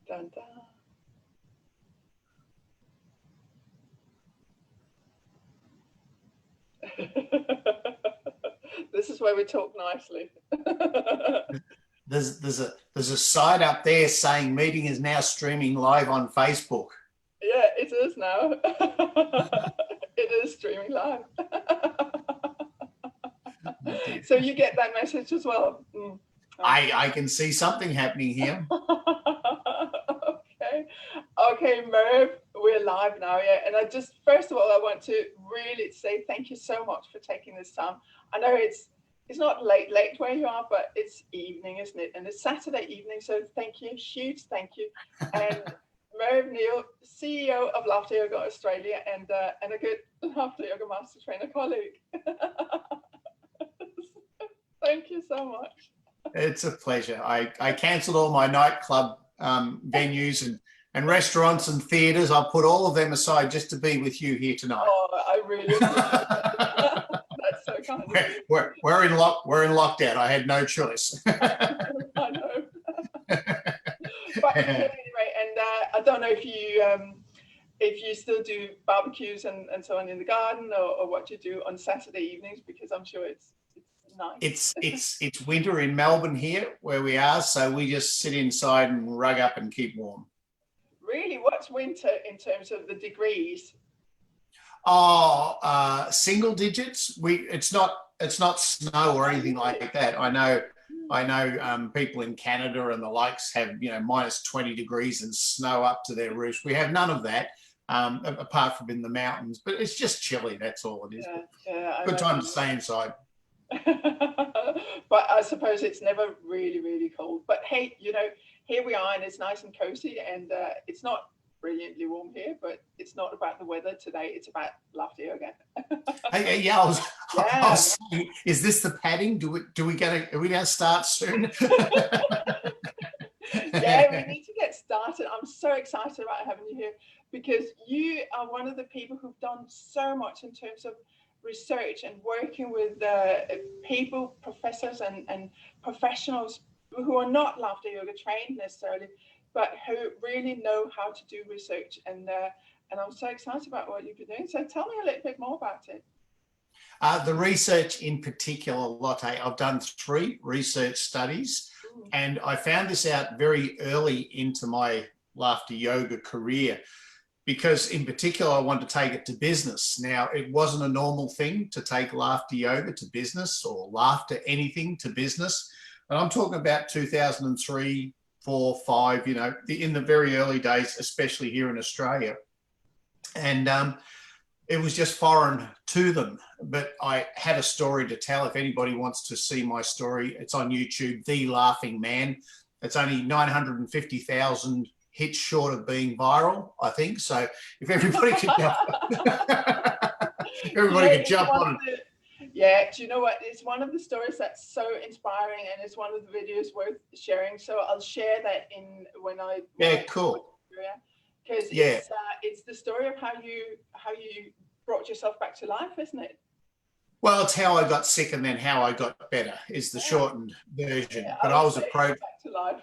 Dun, dun. This is where we talk nicely. There's a side up there saying meeting is now streaming live on Facebook. Yeah, it is now. It is streaming live. So you get that message as well. I can see something happening here. Okay, Merv, we're live now, yeah. And I just, first of all, I want to really say thank you so much for taking this time. I know it's not late where you are, but it's evening, isn't it? And it's Saturday evening, so thank you, huge thank you. And Merv Neal, CEO of Laughter Yoga Australia, and a good Laughter Yoga Master Trainer colleague. Thank you so much. It's a pleasure. I cancelled all my nightclub venues and restaurants and theatres. I'll put all of them aside just to be with you here tonight. Oh, I really appreciate that. That's so kind of you. We're in lockdown. I had no choice. I know. But anyway, and I don't know if you still do barbecues and so on in the garden, or what you do on Saturday evenings, because I'm sure it's nice. It's winter in Melbourne here where we are, so we just sit inside and rug up and keep warm. Really? What's winter in terms of the degrees? Oh, single digits. It's not snow or anything like that. I know people in Canada and the likes have, minus 20 degrees and snow up to their roofs. We have none of that, apart from in the mountains, but it's just chilly. That's all it is. Yeah, good time to stay inside. But I suppose it's never really, really cold. But hey, here we are, and it's nice and cozy, and it's not brilliantly warm here, but it's not about the weather today. It's about Laughter Yoga. Hey, I was saying, is this the padding? Are we going to start soon? Yeah, we need to get started. I'm so excited about having you here, because you are one of the people who've done so much in terms of research and working with people, professors and professionals who are not Laughter Yoga trained necessarily, but who really know how to do research. And I'm so excited about what you've been doing. So tell me a little bit more about it. The research in particular, Lotte, I've done 3 research studies. And I found this out very early into my Laughter Yoga career, because in particular, I wanted to take it to business. Now, it wasn't a normal thing to take Laughter Yoga to business, or laughter anything to business. And I'm talking about 2003, 4, 5, in the very early days, especially here in Australia. And it was just foreign to them. But I had a story to tell. If anybody wants to see my story, it's on YouTube, The Laughing Man. It's only 950,000 hits short of being viral, I think. So if everybody could jump on it. Yeah, do you know what? It's one of the stories that's so inspiring, and it's one of the videos worth sharing. So I'll share that when I cool. Because it's the story of how you brought yourself back to life, isn't it? Well, it's how I got sick and then how I got better is the shortened version. Yeah, but I was approached back to life.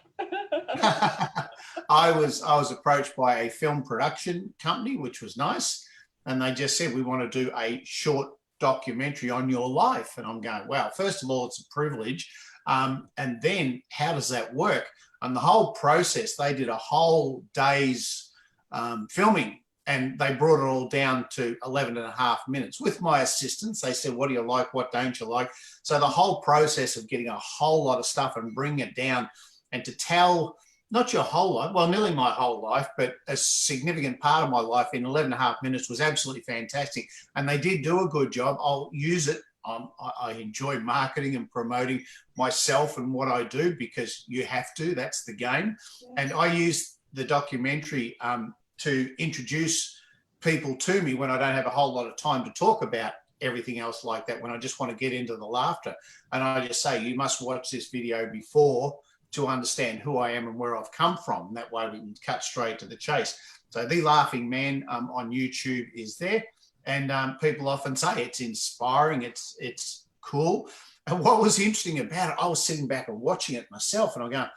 I was approached by a film production company, which was nice, and they just said, we want to do a short documentary on your life. And I'm going, wow, first of all, it's a privilege, and then how does that work? And the whole process, they did a whole day's filming, and they brought it all down to 11 and a half minutes with my assistants. They said, what do you like? What don't you like? So the whole process of getting a whole lot of stuff and bringing it down, and to tell not your whole life, well, nearly my whole life, but a significant part of my life in 11 and a half minutes was absolutely fantastic. And they did do a good job. I'll use it. I enjoy marketing and promoting myself and what I do, because you have to, that's the game. And I use the documentary to introduce people to me when I don't have a whole lot of time to talk about everything else like that, when I just want to get into the laughter. And I just say, you must watch this video before to understand who I am and where I've come from. And that way we can cut straight to the chase. So The Laughing Man on YouTube is there. And people often say it's inspiring, it's cool. And what was interesting about it, I was sitting back and watching it myself, and I'm going,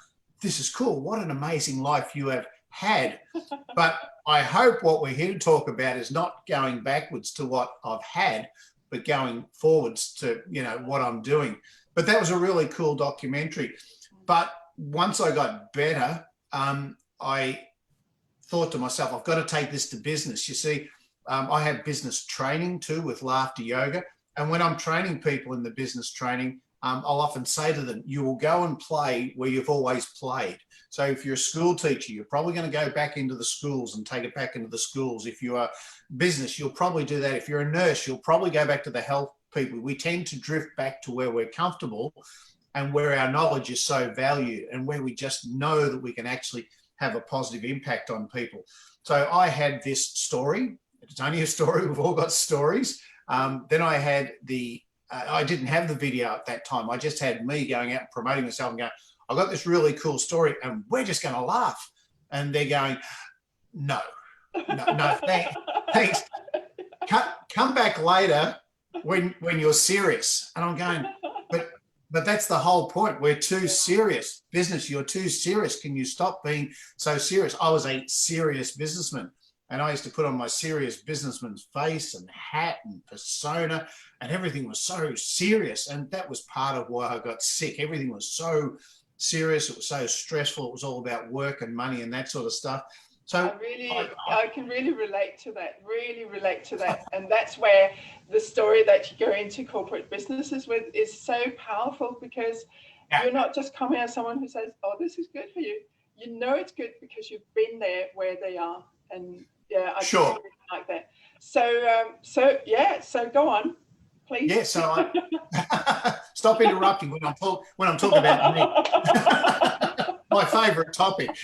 this is cool. What an amazing life you have had. But I hope what we're here to talk about is not going backwards to what I've had, but going forwards to, you know, what I'm doing. But that was a really cool documentary. But once I got better, I thought to myself, I've got to take this to business. You see, I have business training too with laughter yoga. And when I'm training people in the business training, I'll often say to them, you will go and play where you've always played. So if you're a school teacher, you're probably going to go back into the schools and take it back into the schools. If you are business, you'll probably do that. If you're a nurse, you'll probably go back to the health people. We tend to drift back to where we're comfortable and where our knowledge is so valued and where we just know that we can actually have a positive impact on people. So I had this story. It's only a story. We've all got stories. Then I had I didn't have the video at that time. I just had me going out and promoting myself and going, I've got this really cool story and we're just going to laugh. And they're going, no, thanks. Come back later when you're serious. And I'm going, but that's the whole point. We're too serious. Business, you're too serious. Can you stop being so serious? I was a serious businessman. And I used to put on my serious businessman's face and hat and persona, and everything was so serious. And that was part of why I got sick. Everything was so serious. It was so stressful. It was all about work and money and that sort of stuff. So I can really relate to that, And that's where the story that you go into corporate businesses with is so powerful, because you're not just coming as someone who says, oh, this is good for you. You know it's good because you've been there where they are. And yeah, I really like that. So go on, please. Yeah, so I stop interrupting when I'm talking about me. My favourite topic.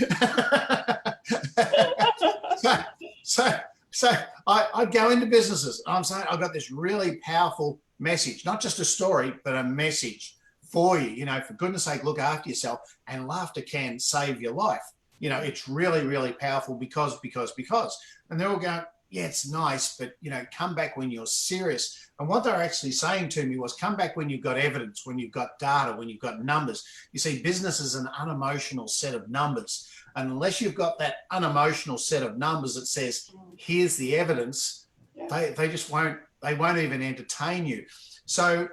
So I go into businesses. I'm saying I've got this really powerful message, not just a story, but a message for you. You know, for goodness sake, look after yourself, and laughter can save your life. You know, it's really, really powerful because. And they're all going, yeah, it's nice, but, you know, come back when you're serious. And what they're actually saying to me was, come back when you've got evidence, when you've got data, when you've got numbers. You see, business is an unemotional set of numbers. And unless you've got that unemotional set of numbers that says, here's the evidence, they just won't even entertain you. So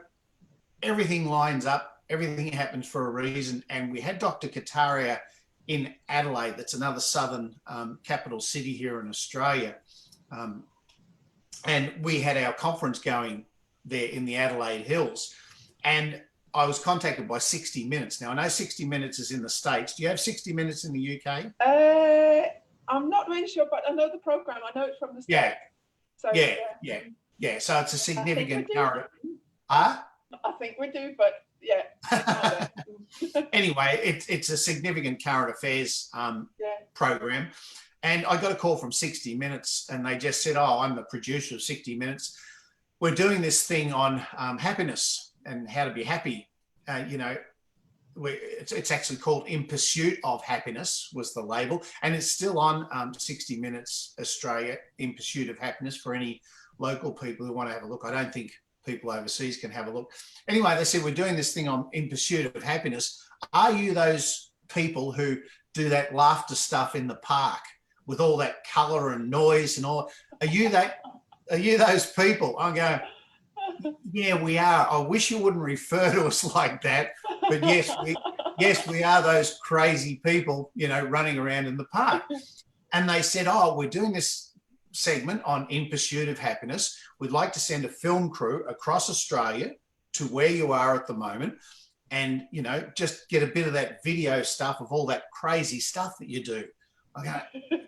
everything lines up, everything happens for a reason. And we had Dr. Kataria in Adelaide. That's another southern capital city here in Australia. And we had our conference going there in the Adelaide Hills. And I was contacted by 60 Minutes. Now, I know 60 Minutes is in the States. Do you have 60 Minutes in the UK? I'm not really sure, but I know the program. I know it's from the States. Yeah. So it's a significant current. I think we do, but yeah. Anyway, it's a significant current affairs program. And I got a call from 60 Minutes and they just said, oh, I'm the producer of 60 Minutes. We're doing this thing on happiness and how to be happy. You know, it's actually called In Pursuit of Happiness was the label. And it's still on 60 Minutes Australia, In Pursuit of Happiness, for any local people who want to have a look. I don't think people overseas can have a look. Anyway, they said, we're doing this thing on In Pursuit of Happiness. Are you those people who do that laughter stuff in the park with all that colour and noise and all? Are you those people? I go, yeah, we are. I wish you wouldn't refer to us like that, but yes, we are those crazy people, you know, running around in the park. And they said, oh, we're doing this segment on In Pursuit of Happiness. We'd like to send a film crew across Australia to where you are at the moment and, you know, just get a bit of that video stuff of all that crazy stuff that you do. I go,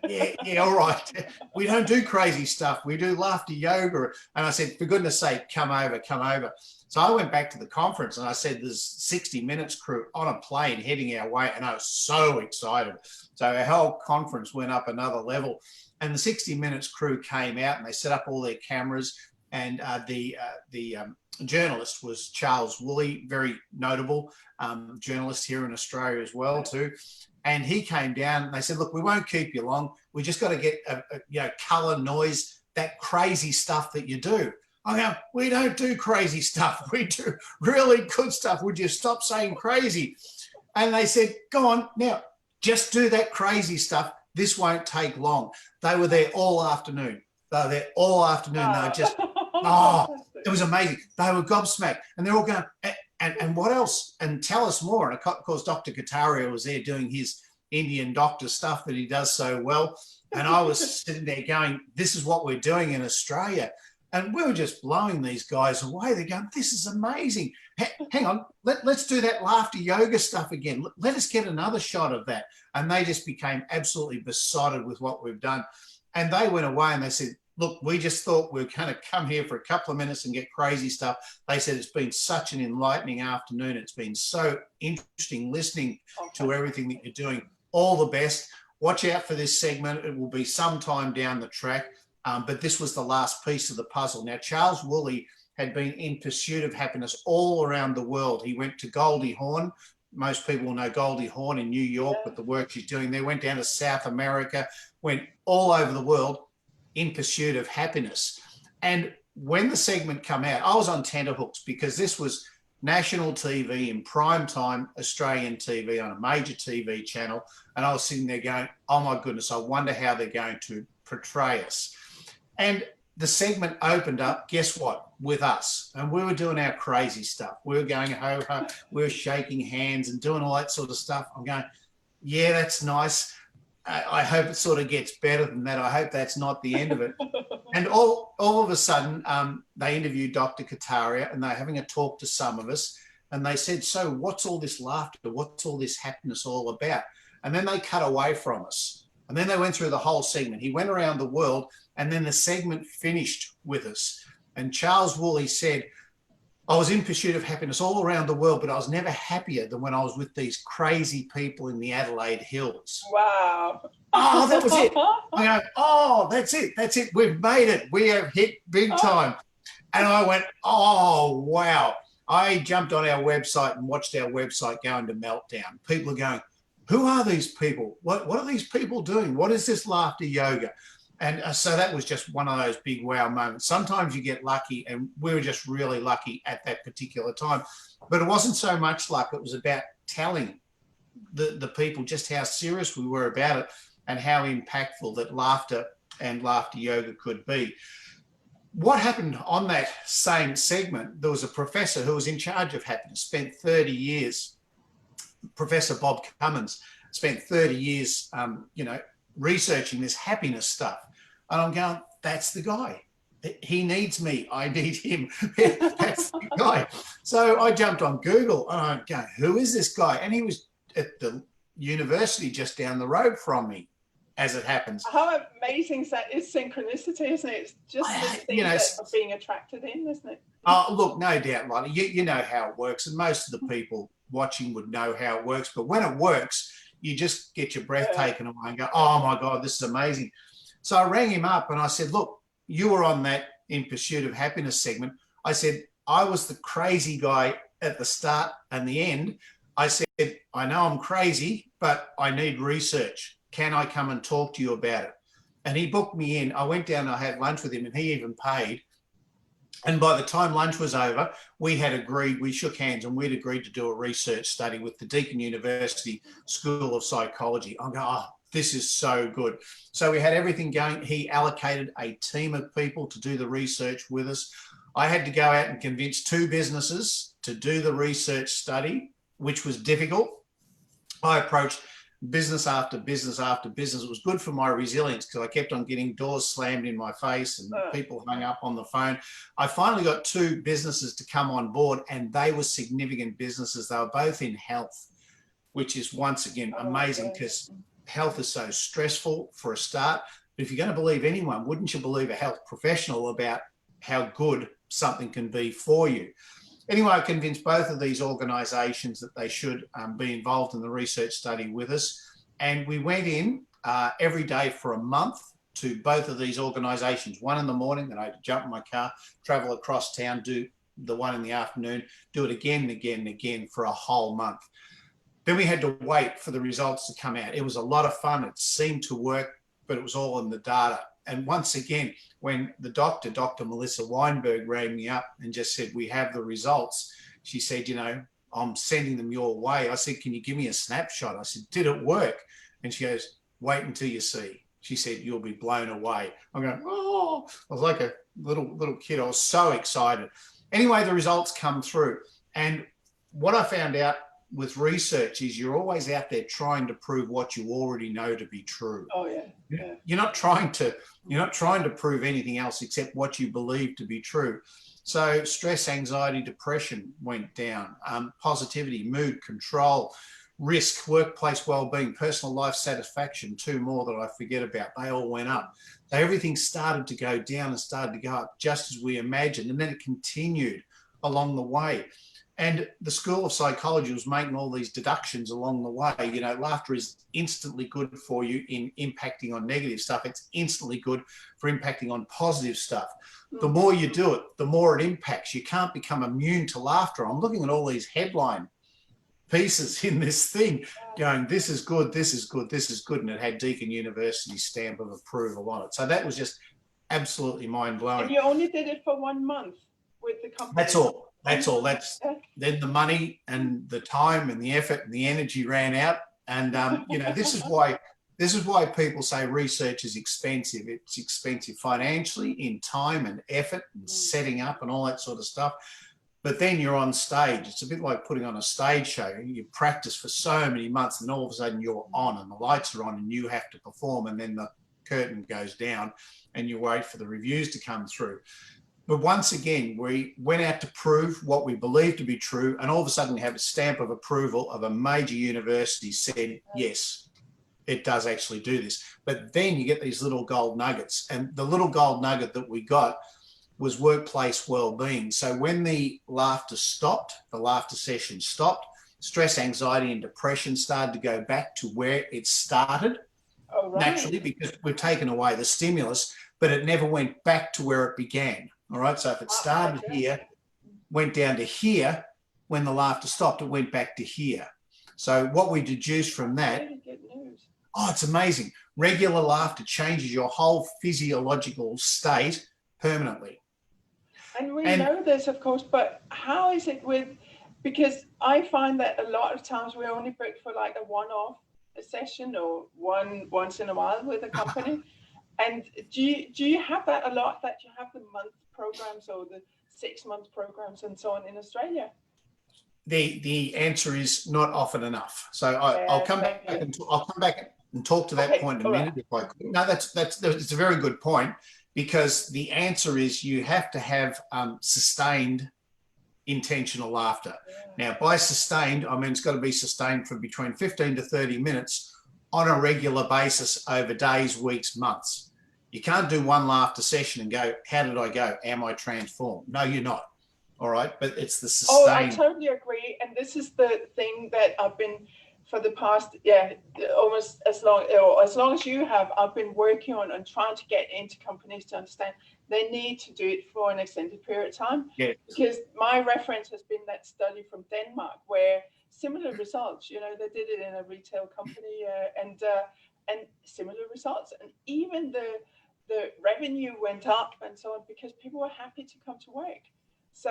yeah, all right. We don't do crazy stuff. We do laughter yoga. And I said, for goodness sake, come over. So I went back to the conference and I said, there's 60 Minutes crew on a plane heading our way. And I was so excited. So our whole conference went up another level. And the 60 Minutes crew came out and they set up all their cameras. And the journalist was Charles Woolley, very notable journalist here in Australia as well too. And he came down and they said, look, we won't keep you long. We just got to get, colour, noise, that crazy stuff that you do. I go, we don't do crazy stuff. We do really good stuff. Would you stop saying crazy? And they said, go on, now, just do that crazy stuff. This won't take long. They were there all afternoon. They were there all afternoon. They were just, it was amazing. They were gobsmacked. And they're all going, and what else? And tell us more. And of course, Dr. Kataria was there doing his Indian doctor stuff that he does so well. And I was sitting there going, this is what we're doing in Australia. And we were just blowing these guys away. They're going, this is amazing. Hang on, let's do that laughter yoga stuff again. Let us get another shot of that. And they just became absolutely besotted with what we've done. And they went away and they said, look, we just thought we were going to come here for a couple of minutes and get crazy stuff. They said it's been such an enlightening afternoon. It's been so interesting listening to everything that you're doing. All the best. Watch out for this segment. It will be sometime down the track. But this was the last piece of the puzzle. Now, Charles Woolley had been in pursuit of happiness all around the world. He went to Goldie Hawn. Most people will know Goldie Hawn in New York with the work she's doing there. Went down to South America, went all over the world in pursuit of happiness. And when the segment came out, I was on tenterhooks because this was national TV in prime time, Australian TV on a major TV channel. And I was sitting there going, oh my goodness, I wonder how they're going to portray us. And the segment opened up, guess what, with us. And we were doing our crazy stuff. We were going ho-ho, we were shaking hands and doing all that sort of stuff. I'm going, yeah, that's nice. I hope it sort of gets better than that. I hope that's not the end of it. And all of a sudden, they interviewed Dr. Kataria and they're having a talk to some of us. And they said, so what's all this laughter? What's all this happiness all about? And then they cut away from us. And then they went through the whole segment. He went around the world and then the segment finished with us. And Charles Woolley said, I was in pursuit of happiness all around the world, but I was never happier than when I was with these crazy people in the Adelaide Hills. Wow. Oh, that was it. I go, oh, that's it. That's it. We've made it. We have hit big time. And I went, oh, wow. I jumped on our website and watched our website go into meltdown. People are going, who are these people? What are these people doing? What is this laughter yoga? And so that was just one of those big wow moments. Sometimes you get lucky, and we were just really lucky at that particular time. But it wasn't so much luck. It was about telling the people just how serious we were about it and how impactful that laughter and laughter yoga could be. What happened on that same segment, there was a professor who was in charge of happiness, spent 30 years, Professor Bob Cummins, spent 30 years, researching this happiness stuff. And I'm going, that's the guy. He needs me. I need him. That's the guy. So I jumped on Google and I'm going, who is this guy? And he was at the university just down the road from me, as it happens. How amazing that is synchronicity, isn't it? It's just the thing that are being attracted in, isn't it? Oh, look, no doubt, Lotte. You know how it works. And most of the people watching would know how it works. But when it works, you just get your breath taken away and go, oh, my God, this is amazing. So I rang him up and I said, look, you were on that In Pursuit of Happiness segment. I said, I was the crazy guy at the start and the end. I said, I know I'm crazy, but I need research. Can I come and talk to you about it? And he booked me in. I went down and I had lunch with him and he even paid. And by the time lunch was over, we had agreed, we shook hands and we'd agreed to do a research study with the Deakin University School of Psychology. I'm going, oh, this is so good. So we had everything going. He allocated a team of people to do the research with us. I had to go out and convince 2 businesses to do the research study, which was difficult. I approached business after business after business. It was good for my resilience because I kept on getting doors slammed in my face and people hung up on the phone. I finally got 2 businesses to come on board and they were significant businesses. They were both in health, which is once again amazing because health is so stressful for a start. But if you're going to believe anyone, wouldn't you believe a health professional about how good something can be for you? Anyway, I convinced both of these organisations that they should be involved in the research study with us. And we went in every day for a month to both of these organisations, one in the morning, then I had to jump in my car, travel across town, do the one in the afternoon, do it again and again and again for a whole month. Then we had to wait for the results to come out. It was a lot of fun. It seemed to work, but it was all in the data. And once again, when the doctor, Dr. Melissa Weinberg, rang me up and just said, we have the results, she said, I'm sending them your way. I said, can you give me a snapshot? I said, did it work? And she goes, wait until you see. She said, you'll be blown away. I'm going, oh, I was like a little kid. I was so excited. Anyway, the results come through. And what I found out with research is you're always out there trying to prove what you already know to be true. Oh, yeah. You're not trying to prove anything else except what you believe to be true. So stress, anxiety, depression went down, positivity, mood control, risk, workplace well-being, personal life satisfaction, two more that I forget about. They all went up. So everything started to go down and started to go up just as we imagined. And then it continued along the way. And the School of Psychology was making all these deductions along the way. You know, laughter is instantly good for you in impacting on negative stuff. It's instantly good for impacting on positive stuff. The more you do it, the more it impacts. You can't become immune to laughter. I'm looking at all these headline pieces in this thing going, this is good, this is good, this is good. And it had Deakin University's stamp of approval on it. So that was just absolutely mind-blowing. And you only did it for 1 month with the company? That's all. Then the money and the time and the effort and the energy ran out. And, you know, this is why people say research is expensive. It's expensive financially, in time and effort and setting up and all that sort of stuff. But then you're on stage. It's a bit like putting on a stage show. You practice for so many months and all of a sudden you're on and the lights are on and you have to perform, and then the curtain goes down and you wait for the reviews to come through. But once again, we went out to prove what we believed to be true, and all of a sudden we have a stamp of approval of a major university said, yes, it does actually do this. But then you get these little gold nuggets, and the little gold nugget that we got was workplace well-being. So when the laughter stopped, the laughter session stopped, stress, anxiety, and depression started to go back to where it started, naturally, because we've taken away the stimulus, but it never went back to where it began. All right, so if it started here, went down to here, when the laughter stopped, it went back to here. So what we deduced from that, it's amazing. Regular laughter changes your whole physiological state permanently. And we know this, of course, but how is it with, because I find that a lot of times we only book for like a one-off session or once in a while with a company. And do you have that a lot, that you have the month programs or the 6-month programs and so on in Australia? The answer is not often enough. So I'll come back and talk to that point in a minute if I could. No, that's a very good point, because the answer is you have to have sustained intentional laughter. Now, by sustained, I mean it's got to be sustained for between 15 to 30 minutes on a regular basis over days, weeks, months. You can't do one laughter session and go, how did I go? Am I transformed? No, you're not. All right. But it's the sustained. Oh, I totally agree. And this is the thing that I've been for the past, almost as long as you have, I've been working on and trying to get into companies to understand they need to do it for an extended period of time. Yes. Because my reference has been that study from Denmark where similar results, you know, they did it in a retail company and similar results. And even the revenue went up and so on because people were happy to come to work. So,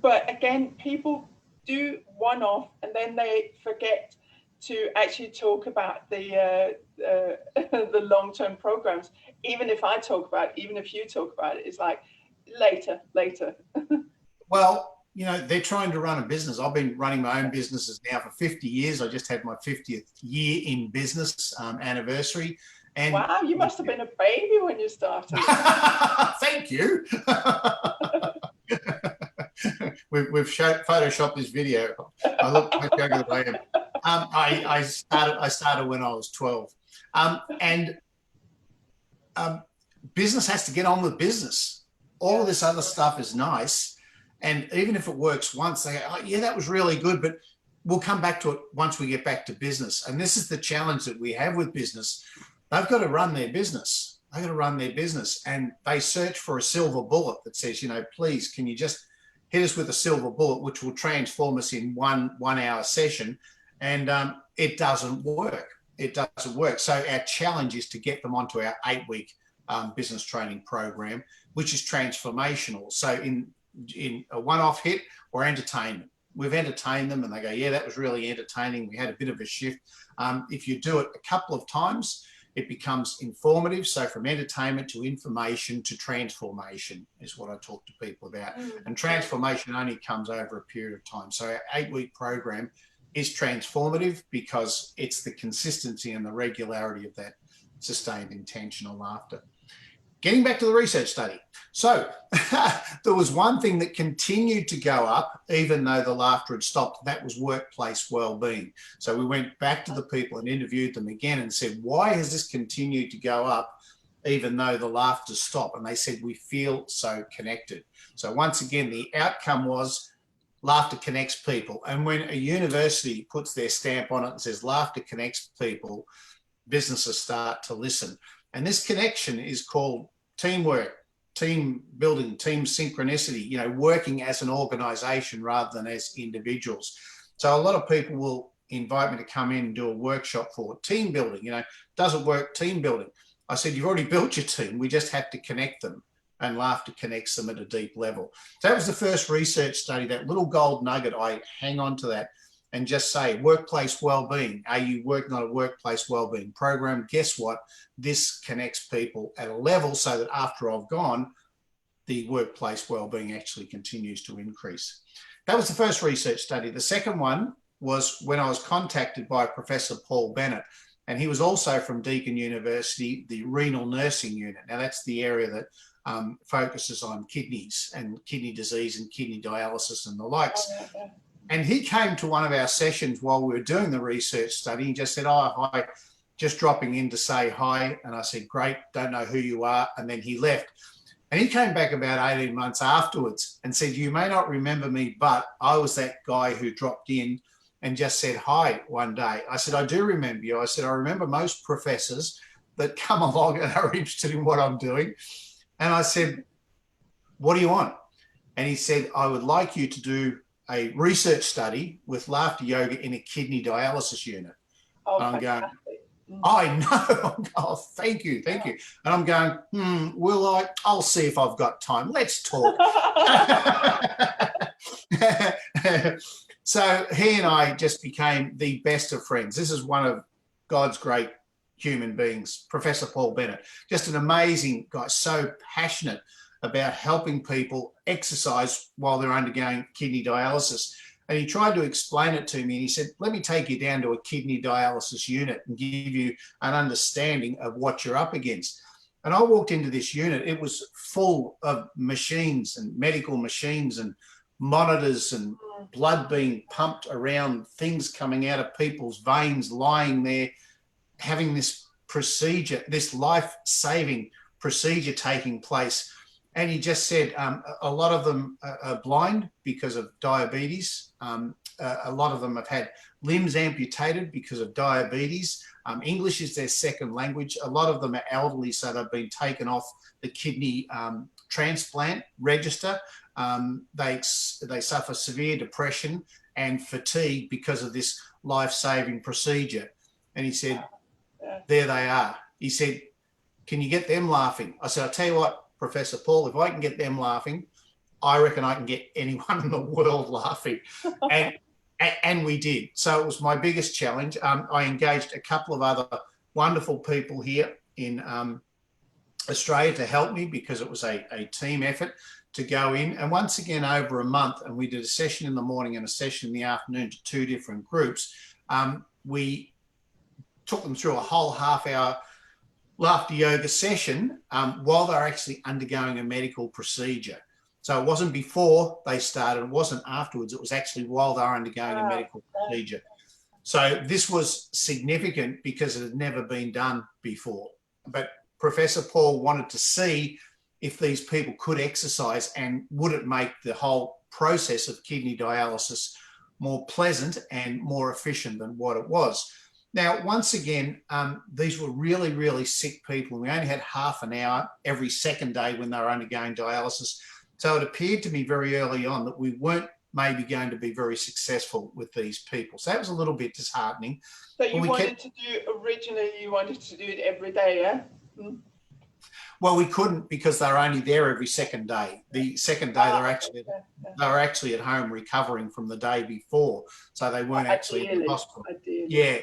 but again, people do one-off and then they forget to actually talk about the long-term programs. Even if I talk about it, even if you talk about it, it's like later. Well, you know, they're trying to run a business. I've been running my own businesses now for 50 years. I just had my 50th year in business anniversary. And wow, you must have been a baby when you started. Thank you. We've photoshopped this video. I look much younger than I am. I started when I was 12. Business has to get on with business. All of this other stuff is nice. And even if it works once, they go, oh, yeah, that was really good, but we'll come back to it once we get back to business. And this is the challenge that we have with business. They've got to run their business. They've got to run their business. And they search for a silver bullet that says, you know, please, can you just hit us with a silver bullet, which will transform us in one hour session. And it doesn't work. It doesn't work. So our challenge is to get them onto our 8-week business training program, which is transformational. So in a one-off hit or entertainment, we've entertained them, and they go, yeah, that was really entertaining. We had a bit of a shift. If you do it a couple of times, it becomes informative. So from entertainment to information to transformation is what I talk to people about. And transformation only comes over a period of time. So our 8-week program is transformative because it's the consistency and the regularity of that sustained intentional laughter. Getting back to the research study. So there was one thing that continued to go up even though the laughter had stopped. That was workplace well-being. So we went back to the people and interviewed them again and said, why has this continued to go up even though the laughter stopped? And they said, we feel so connected. So once again, the outcome was laughter connects people. And when a university puts their stamp on it and says laughter connects people, businesses start to listen. And this connection is called teamwork, team building, team synchronicity, you know, working as an organization rather than as individuals. So a lot of people will invite me to come in and do a workshop for team building. You know, doesn't work team building. I said, you've already built your team. We just have to connect them, and laughter connects them at a deep level. So that was the first research study, that little gold nugget. I hang on to that and just say, workplace well-being. Are you working on a workplace well-being program? Guess what? This connects people at a level so that after I've gone, the workplace well-being actually continues to increase. That was the first research study. The second one was when I was contacted by Professor Paul Bennett, and he was also from Deakin University, the renal nursing unit. Now that's the area that focuses on kidneys and kidney disease and kidney dialysis and the likes. And he came to one of our sessions while we were doing the research study. He just said, oh, hi, just dropping in to say hi. And I said, great, don't know who you are. And then he left. And he came back about 18 months afterwards and said, you may not remember me, but I was that guy who dropped in and just said hi one day. I said, I do remember you. I said, I remember most professors that come along and are interested in what I'm doing. And I said, what do you want? And he said, I would like you to do a research study with laughter yoga in a kidney dialysis unit. Oh, I'm going, I know. Oh, thank you. And I'm going, will I? I'll see if I've got time. Let's talk. So he and I just became the best of friends. This is one of God's great human beings, Professor Paul Bennett. Just an amazing guy, so passionate about helping people exercise while they're undergoing kidney dialysis. And he tried to explain it to me, and he said, let me take you down to a kidney dialysis unit and give you an understanding of what you're up against. And I walked into this unit. It was full of machines and medical machines and monitors and blood being pumped around, things coming out of people's veins, lying there, having this procedure, this life-saving procedure taking place. And he just said a lot of them are blind because of diabetes. A lot of them have had limbs amputated because of diabetes. English is their second language. A lot of them are elderly, so they've been taken off the kidney transplant register. They suffer severe depression and fatigue because of this life-saving procedure. And he said, there they are. He said, can you get them laughing? I said, I'll tell you what, Professor Paul, if I can get them laughing, I reckon I can get anyone in the world laughing. And we did. So it was my biggest challenge. I engaged a couple of other wonderful people here in Australia to help me because it was a team effort to go in. And once again, over a month, and we did a session in the morning and a session in the afternoon to 2 different groups. We took them through a whole half-hour laughter yoga session while they're actually undergoing a medical procedure. So it wasn't before they started, it wasn't afterwards, it was actually while they're undergoing a medical procedure. So this was significant because it had never been done before. But Professor Paul wanted to see if these people could exercise and would it make the whole process of kidney dialysis more pleasant and more efficient than what it was. Now, once again, these were really, really sick people. We only had half an hour every second day when they were undergoing dialysis. So it appeared to me very early on that we weren't maybe going to be very successful with these people. So that was a little bit disheartening. So you wanted to do, originally you wanted to do it every day, yeah? Well, we couldn't because they were only there every second day. The second day they were actually at home recovering from the day before, so they weren't actually in the hospital. Yeah.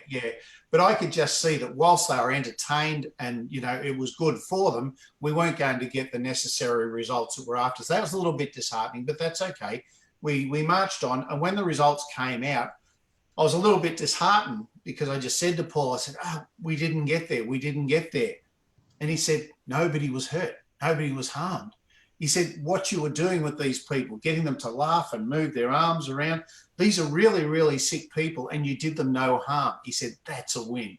But I could just see that whilst they were entertained and, you know, it was good for them, we weren't going to get the necessary results that we're after. So that was a little bit disheartening, but that's okay. We marched on, and when the results came out, I was a little bit disheartened because I just said to Paul, I said, we didn't get there. We didn't get there. And he said, nobody was hurt. Nobody was harmed. He said, what you were doing with these people, getting them to laugh and move their arms around, these are really, really sick people and you did them no harm. He said, that's a win.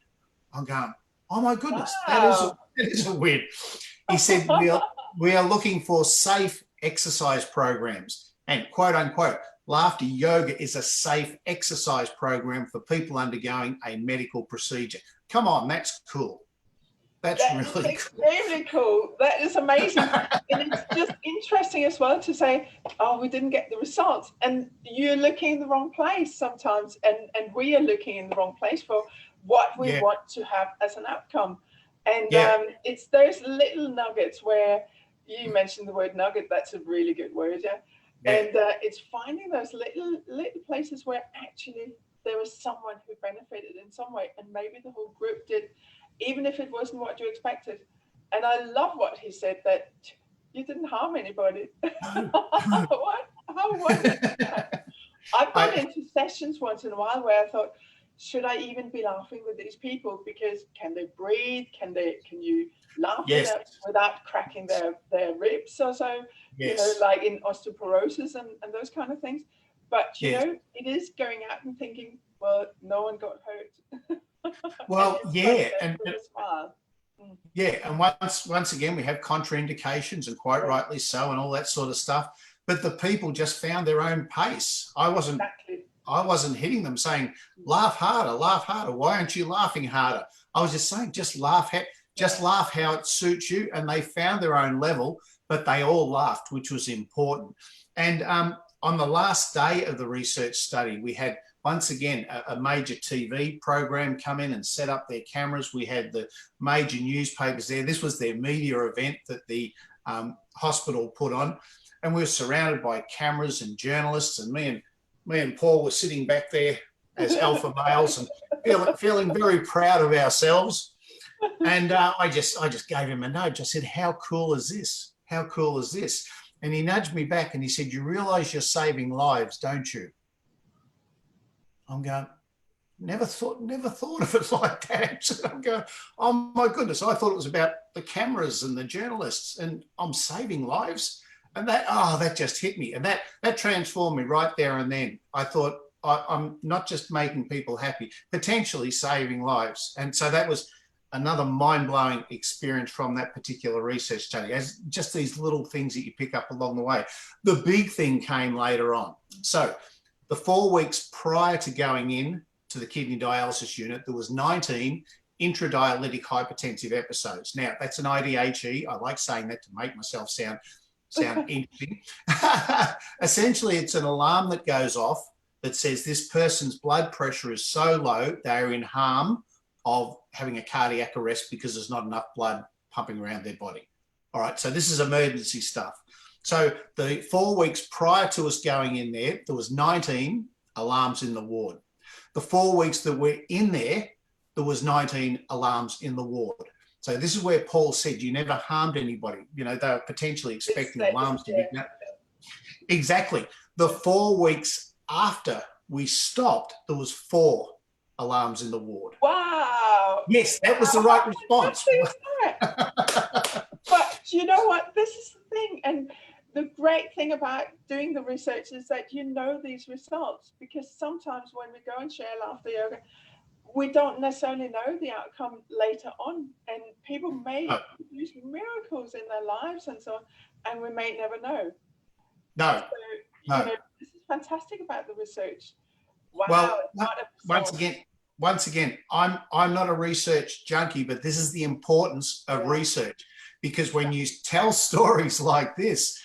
I'm going, oh my goodness, that is a win. He said, we are looking for safe exercise programs, and quote unquote, laughter yoga is a safe exercise program for people undergoing a medical procedure. Come on, that's cool. That's really extremely cool. That is amazing. And it's just interesting as well to say, oh, we didn't get the results. And you're looking in the wrong place sometimes. And we are looking in the wrong place for what we want to have as an outcome. And it's those little nuggets where you mentioned the word nugget. That's a really good word, And it's finding those little places where actually there was someone who benefited in some way. And maybe the whole group did, even if it wasn't what you expected. And I love what he said, that you didn't harm anybody. What? How was it? I've gone into sessions once in a while where I thought, should I even be laughing with these people? Because can they breathe? Can you laugh without cracking their ribs or so? You know, like in osteoporosis and those kind of things. But you know, it is going out and thinking, well, no one got hurt. Well, and once again we have contraindications, and quite rightly so, and all that sort of stuff. But the people just found their own pace. I wasn't hitting them saying, laugh harder. Why aren't you laughing harder? I was just saying, just laugh how it suits you. And they found their own level, but they all laughed, which was important. And on the last day of the research study, we had once again a major TV program come in and set up their cameras. We had the major newspapers there. This was their media event that the hospital put on, and we were surrounded by cameras and journalists, and me and Paul were sitting back there as alpha males and feeling very proud of ourselves. And I just gave him a nudge. I said, how cool is this? How cool is this? And he nudged me back and he said, you realise you're saving lives, don't you? I'm going, never thought of it like that. So I'm going, oh my goodness, I thought it was about the cameras and the journalists, and I'm saving lives. And that just hit me. And that transformed me right there and then. I thought, I'm not just making people happy, potentially saving lives. And so that was another mind-blowing experience from that particular research study, as just these little things that you pick up along the way. The big thing came later on. So the 4 weeks prior to going in to the kidney dialysis unit, there was 19 intradialytic hypertensive episodes. Now, that's an IDHE. I like saying that to make myself sound interesting. Essentially, it's an alarm that goes off that says this person's blood pressure is so low, they're in harm of having a cardiac arrest because there's not enough blood pumping around their body. All right, so this is emergency stuff. So the 4 weeks prior to us going in there was 19 alarms in the ward. The 4 weeks that we're in there was 19 alarms in the ward. So this is where Paul said you never harmed anybody. You know, they were potentially expecting alarms to be. Exactly. The 4 weeks after we stopped, there was 4 alarms in the ward. Wow. Yes, that was the right response. But you know what? This is the thing. And the great thing about doing the research is that you know these results, because sometimes when we go and share laughter yoga, we don't necessarily know the outcome later on. And people may produce miracles in their lives and so on, and we may never know. No. You know, this is fantastic about the research. Wow. Well, once again, I'm not a research junkie, but this is the importance of research, because when you tell stories like this,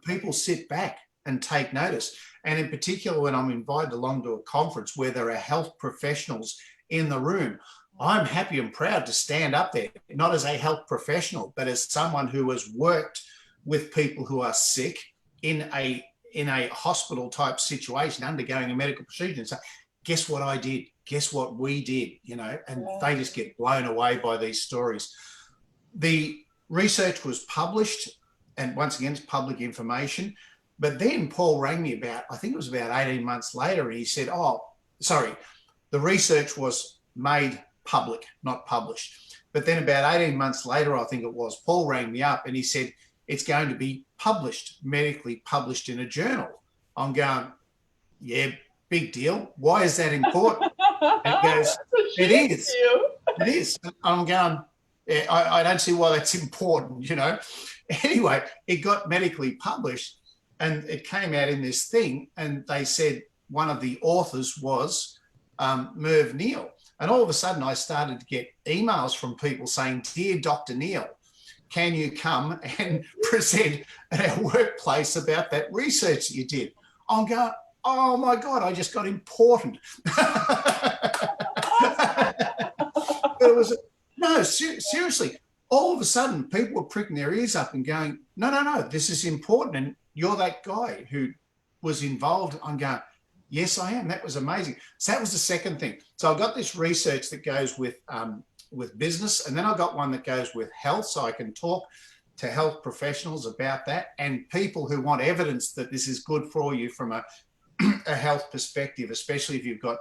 people sit back and take notice. And in particular, when I'm invited along to a conference where there are health professionals in the room, I'm happy and proud to stand up there, not as a health professional, but as someone who has worked with people who are sick in a hospital type situation, undergoing a medical procedure, and say, guess what I did? Guess what we did? And they just get blown away by these stories. The research was published, and once again, it's public information. But then Paul rang me I think it was about 18 months later, and he said, the research was made public, not published. But then about 18 months later, I think it was, Paul rang me up and he said, it's going to be published, medically published in a journal. I'm going, yeah, big deal. Why is that important? And he goes, it is. It is. I'm going, yeah, I don't see why that's important, Anyway, it got medically published and it came out in this thing, and they said one of the authors was Merv Neal. And all of a sudden I started to get emails from people saying, dear Dr. Neal, can you come and present at our workplace about that research that you did? I'm going, oh my God, I just got important. It was, seriously, all of a sudden people were pricking their ears up and going, no, this is important. And you're that guy who was involved. I'm going, yes, I am. That was amazing. So that was the second thing. So I got this research that goes with business, and then I got one that goes with health, so I can talk to health professionals about that, and people who want evidence that this is good for you from a health perspective, especially if you've got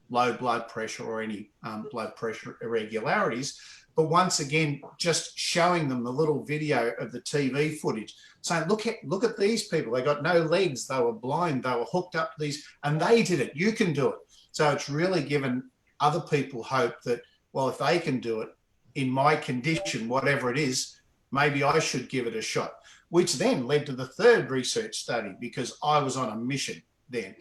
low blood pressure or any blood pressure irregularities. But once again, just showing them the little video of the TV footage, saying, look at these people. They got no legs. They were blind. They were hooked up to these, and they did it. You can do it. So it's really given other people hope that, well, if they can do it in my condition, whatever it is, maybe I should give it a shot, which then led to the third research study, because I was on a mission then.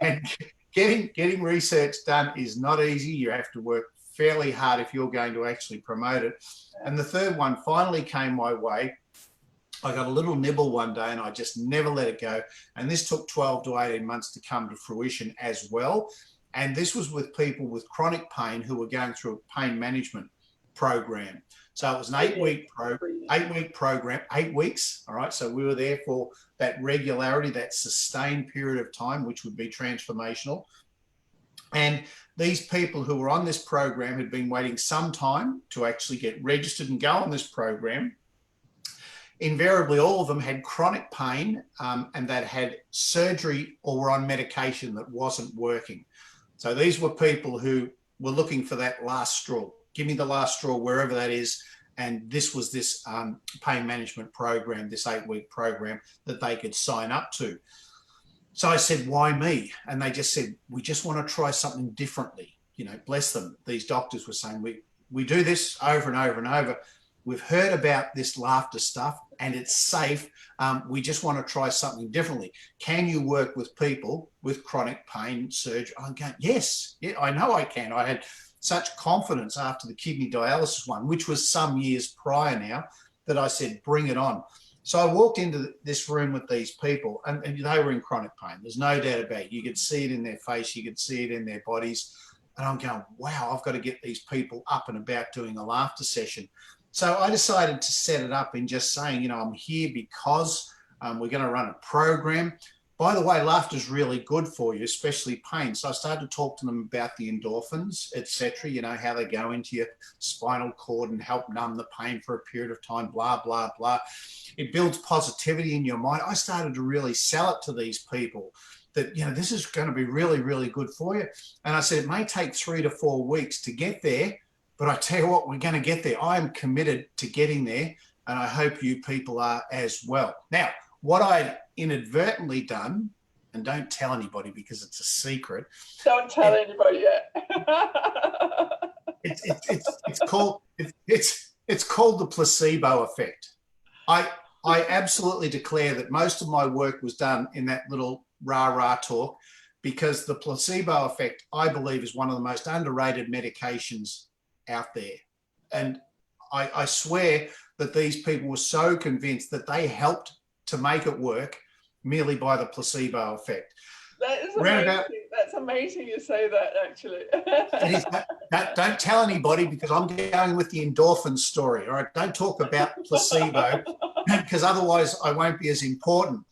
And getting research done is not easy. You have to work fairly hard if you're going to actually promote it. And the third one finally came my way. I got a little nibble one day and I just never let it go. And this took 12 to 18 months to come to fruition as well. And this was with people with chronic pain who were going through a pain management program. So it was an 8-week program, 8 weeks. All right. So we were there for that regularity, that sustained period of time, which would be transformational. And these people who were on this program had been waiting some time to actually get registered and go on this program. Invariably, all of them had chronic pain and that had surgery or were on medication that wasn't working. So these were people who were looking for that last straw. Give me the last straw, wherever that is. And this was this pain management program, this 8-week program that they could sign up to. So I said, why me? And they just said, we just want to try something differently. Bless them. These doctors were saying, we do this over and over and over. We've heard about this laughter stuff and it's safe. We just want to try something differently. Can you work with people with chronic pain surgery? I'm going, yes, yeah, I know I can. I had such confidence after the kidney dialysis one, which was some years prior now, that I said, bring it on. So I walked into this room with these people and they were in chronic pain. There's no doubt about it. You could see it in their face. You could see it in their bodies. And I'm going, wow, I've got to get these people up and about doing a laughter session. So I decided to set it up in just saying, I'm here because we're going to run a program. By the way, laughter is really good for you, especially pain. So I started to talk to them about the endorphins, etc., how they go into your spinal cord and help numb the pain for a period of time, blah, blah, blah. It builds positivity in your mind. I started to really sell it to these people that, this is going to be really, really good for you. And I said, it may take 3 to 4 weeks to get there, but I tell you what, we're going to get there. I am committed to getting there, and I hope you people are as well. Now, what I'd inadvertently done, and don't tell anybody because it's a secret. Don't tell anybody yet. It's called the placebo effect. I absolutely declare that most of my work was done in that little rah-rah talk, because the placebo effect, I believe, is one of the most underrated medications out there. And I swear that these people were so convinced that they helped to make it work merely by the placebo effect. That is amazing. That's amazing you say that, actually. It is. Don't tell anybody, because I'm going with the endorphin story. All right, don't talk about placebo, because otherwise I won't be as important.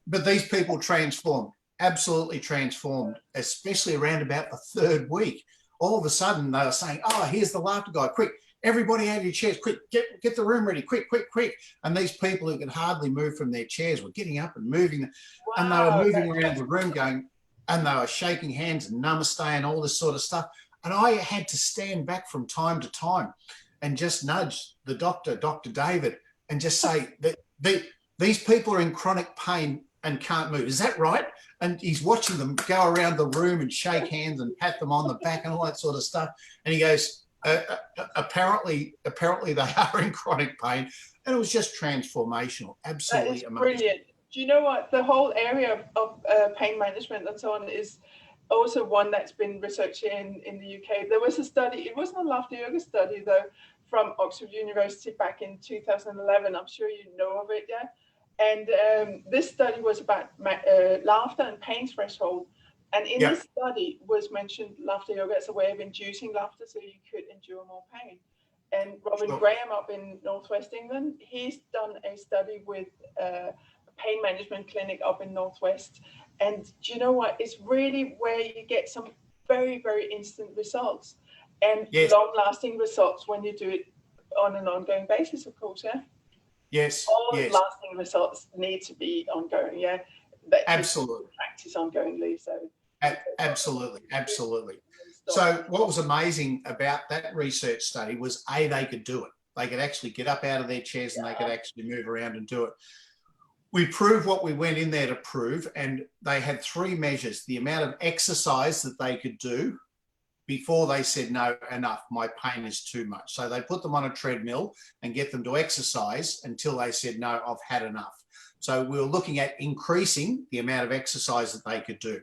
but these people transformed, absolutely transformed, especially around about the third week. All of a sudden they were saying, "Oh, here's the laughter guy! Quick, everybody out of your chairs! Quick, get the room ready! Quick, quick, quick!" And these people who could hardly move from their chairs were getting up and moving, Wow, and they were moving around the room, going, and they were shaking hands and namaste and all this sort of stuff. And I had to stand back from time to time and just nudge the doctor, Dr. David, and just say that these people are in chronic pain and can't move. Is that right? And he's watching them go around the room and shake hands and pat them on the back and all that sort of stuff. And he goes, apparently they are in chronic pain. And it was just transformational. Absolutely amazing. Brilliant. Do you know what? The whole area of pain management and so on is also one that's been researched in the UK. There was a study, it wasn't a laughter yoga study though, from Oxford University back in 2011. I'm sure you know of it, yeah? And this study was about laughter and pain threshold. And in this study was mentioned laughter yoga as a way of inducing laughter so you could endure more pain. And Robin Graham up in Northwest England, he's done a study with a pain management clinic up in Northwest. And do you know what? It's really where you get some very, very instant results and long-lasting results when you do it on an ongoing basis, of course, yeah? Yes. All lasting results need to be ongoing, yeah? Absolutely. Practice ongoingly, so. Absolutely. So what was amazing about that research study was, they could do it. They could actually get up out of their chairs and they could actually move around and do it. We proved what we went in there to prove, and they had 3 measures: the amount of exercise that they could do before they said, no, enough, my pain is too much. So they put them on a treadmill and get them to exercise until they said, no, I've had enough. So we were looking at increasing the amount of exercise that they could do.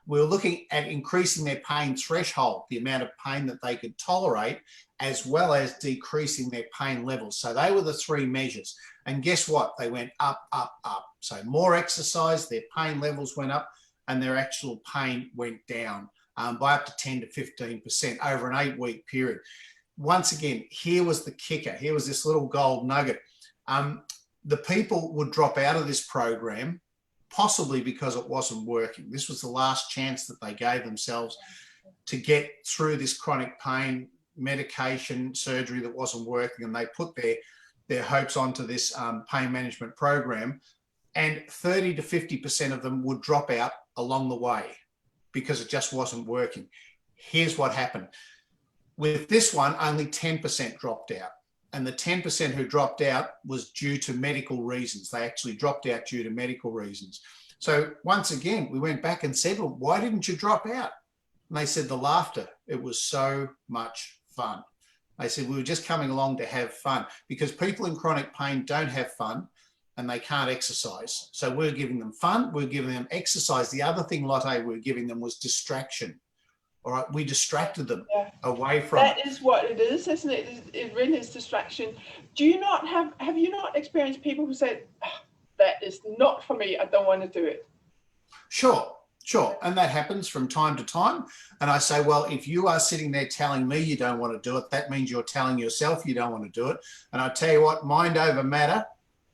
We were looking at increasing their pain threshold, the amount of pain that they could tolerate, as well as decreasing their pain levels. So they were the 3 measures. And guess what? They went up, up, up. So more exercise, their pain levels went up, and their actual pain went down by up to 10 to 15% over an 8-week period. Once again, here was the kicker. Here was this little gold nugget. The people would drop out of this program, possibly because it wasn't working. This was the last chance that they gave themselves to get through this chronic pain, medication, surgery that wasn't working, and they put their hopes onto this pain management program, and 30 to 50% of them would drop out along the way because it just wasn't working. Here's what happened. With this one, only 10% dropped out. And the 10% who dropped out was due to medical reasons. They actually dropped out due to medical reasons. So once again, we went back and said, well, why didn't you drop out? And they said, the laughter. It was so much fun. They said, we were just coming along to have fun, because people in chronic pain don't have fun and they can't exercise. So we're giving them fun. We're giving them exercise. The other thing, Lotte, we were giving them was distraction. All right, we distracted them away from that. That is what it is, isn't it? It really is distraction. Do you not have you not experienced people who said, that is not for me, I don't want to do it? Sure. And that happens from time to time. And I say, well, if you are sitting there telling me you don't want to do it, that means you're telling yourself you don't want to do it. And I tell you what, mind over matter.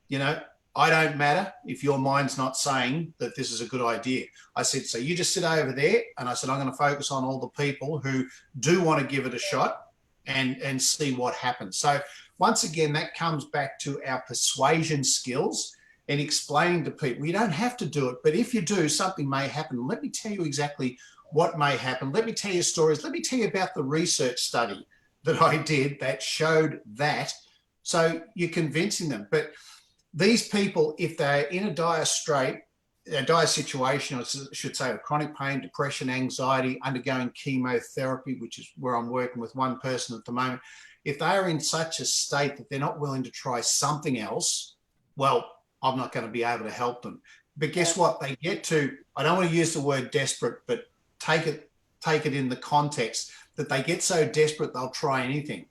You know, I don't matter if your mind's not saying that this is a good idea. I said, so you just sit over there. And I said, I'm going to focus on all the people who do want to give it a shot and see what happens. So once again, that comes back to our persuasion skills and explaining to people, you don't have to do it, but if you do, something may happen. Let me tell you exactly what may happen. Let me tell you stories. Let me tell you about the research study that I did that showed that. So you're convincing them. But these people, if they're in a dire situation, or I should say of chronic pain, depression, anxiety, undergoing chemotherapy, which is where I'm working with one person at the moment, if they are in such a state that they're not willing to try something else, well, I'm not going to be able to help them. But guess what? They get to, I don't want to use the word desperate, but take it in the context that they get so desperate they'll try anything.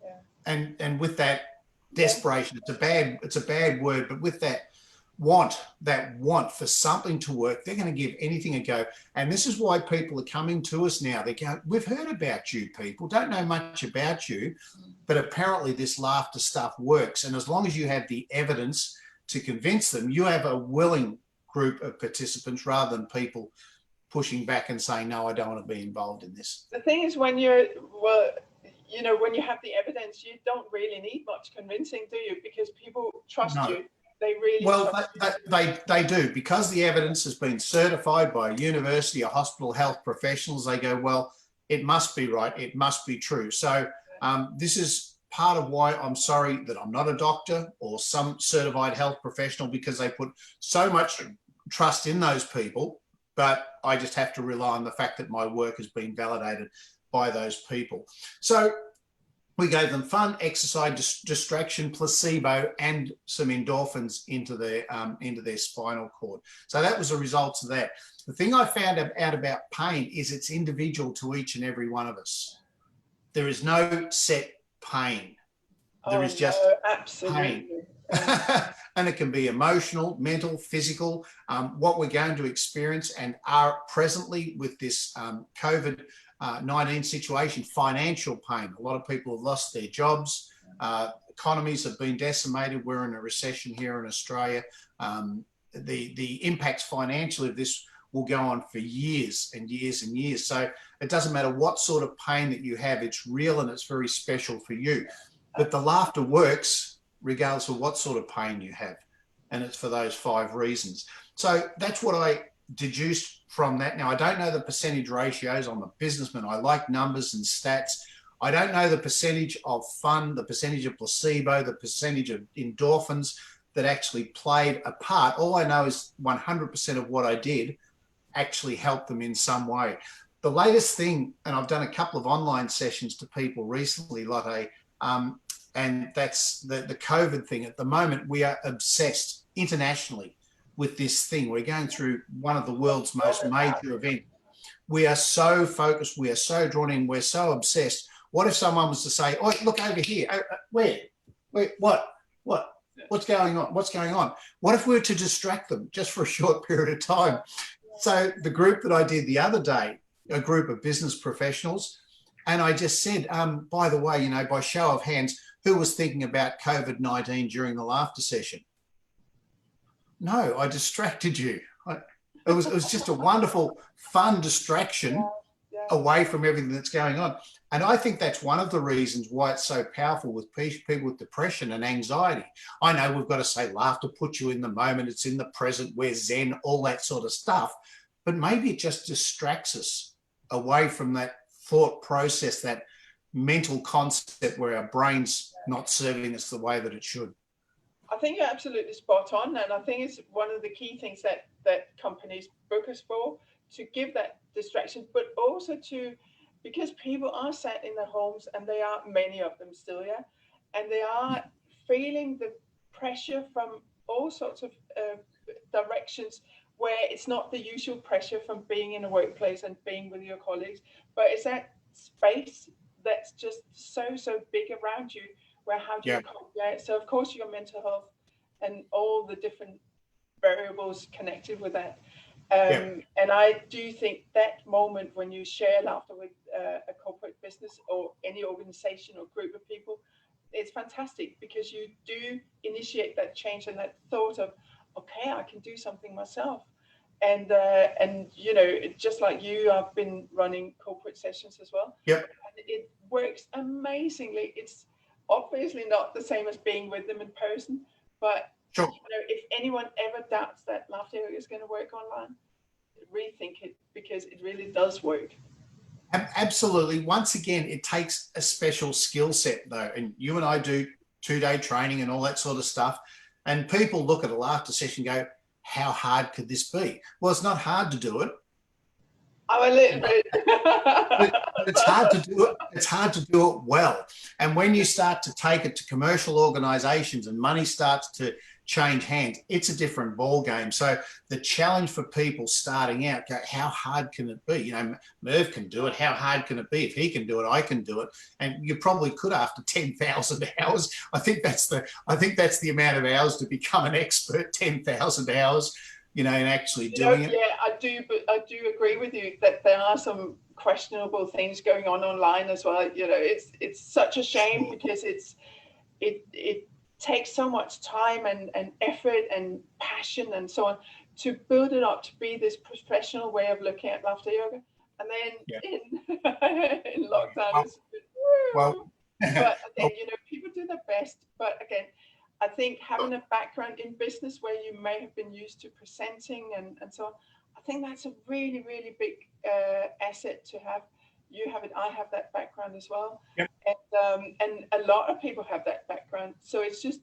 Yeah. And with that desperation, it's a bad word, but with that want for something to work, they're going to give anything a go. And this is why people are coming to us now. They go, we've heard about you people, don't know much about you, but apparently this laughter stuff works. And as long as you have the evidence to convince them, you have a willing group of participants rather than people pushing back and saying, no, I don't want to be involved in this. The thing is, when you're, well, you know, when you have the evidence, you don't really need much convincing, do you? Because people trust you. They really they do, because the evidence has been certified by a university or hospital health professionals. They go, well, it must be right, it must be true. So this is part of why I'm sorry that I'm not a doctor or some certified health professional, because they put so much trust in those people, but I just have to rely on the fact that my work has been validated by those people. So we gave them fun, exercise, distraction, placebo, and some endorphins into their spinal cord. So that was the results of that. The thing I found out about pain is it's individual to each and every one of us. There is no set pain. There is just pain. And it can be emotional, mental, physical. What we're going to experience and are presently with this COVID-19 situation, financial pain. A lot of people have lost their jobs. Economies have been decimated. We're in a recession here in Australia. The impacts financially of this will go on for years and years and years. So it doesn't matter what sort of pain that you have, it's real and it's very special for you. But the laughter works regardless of what sort of pain you have. And it's for those 5 reasons. So that's what I deduced from that. Now, I don't know the percentage ratios. I'm a businessman. I like numbers and stats. I don't know the percentage of fun, the percentage of placebo, the percentage of endorphins that actually played a part. All I know is 100% of what I did actually helped them in some way. The latest thing, and I've done a couple of online sessions to people recently, Lotte, and that's the COVID thing. At the moment, we are obsessed internationally with this thing. We're going through one of the world's most major events. We are so focused. We are so drawn in. We're so obsessed. What if someone was to say, oh, look over here. Where? What's going on? What's going on? What if we were to distract them just for a short period of time? So the group that I did the other day, a group of business professionals, and I just said, by the way, you know, by show of hands, who was thinking about COVID-19 during the laughter session? No, I distracted you. It was just a wonderful, fun distraction away from everything that's going on. And I think that's one of the reasons why it's so powerful with people with depression and anxiety. I know we've got to say laughter puts you in the moment, it's in the present, we're zen, all that sort of stuff. But maybe it just distracts us away from that thought process, that mental concept where our brain's not serving us the way that it should. I think you're absolutely spot on, and I think it's one of the key things that companies book us for, to give that distraction, but also because people are sat in their homes, and they are, many of them still, and they are feeling the pressure from all sorts of directions, where it's not the usual pressure from being in a workplace and being with your colleagues, but it's that space that's just so big around you, where how do you cope? So of course your mental health and all the different variables connected with that. And I do think that moment when you share laughter with a corporate business or any organization or group of people, it's fantastic, because you do initiate that change and that thought of, okay, I can do something myself. And you know, just like you, I've been running corporate sessions as well. Yep. And it works amazingly. It's obviously not the same as being with them in person, but sure. You know, if anyone ever doubts that laughter is going to work online, rethink it, because it really does work. Absolutely. Once again, it takes a special skill set though, and you and I do 2-day training and all that sort of stuff, and people look at a laughter session and go, how hard could this be? Well, it's not hard to do it. I'm a little bit. But it's hard to do it. It's hard to do it well. And when you start to take it to commercial organisations and money starts to change hands, it's a different ball game. So the challenge for people starting out, go, how hard can it be? You know, Merv can do it. How hard can it be? If he can do it, I can do it. And you probably could after 10,000 hours. I think that's the amount of hours to become an expert. 10,000 hours. You know, and actually doing it. Yeah, I do, but I do agree with you that there are some questionable things going on online as well. You know, it's such a shame because it takes so much time and effort and passion and so on to build it up to be this professional way of looking at laughter yoga. And then in lockdown, but again, you know, people do their best. But again, I think having a background in business where you may have been used to presenting and so on, I think that's a really, really big asset to have. You have it, I have that background as well. Yep. And a lot of people have that background. So it's just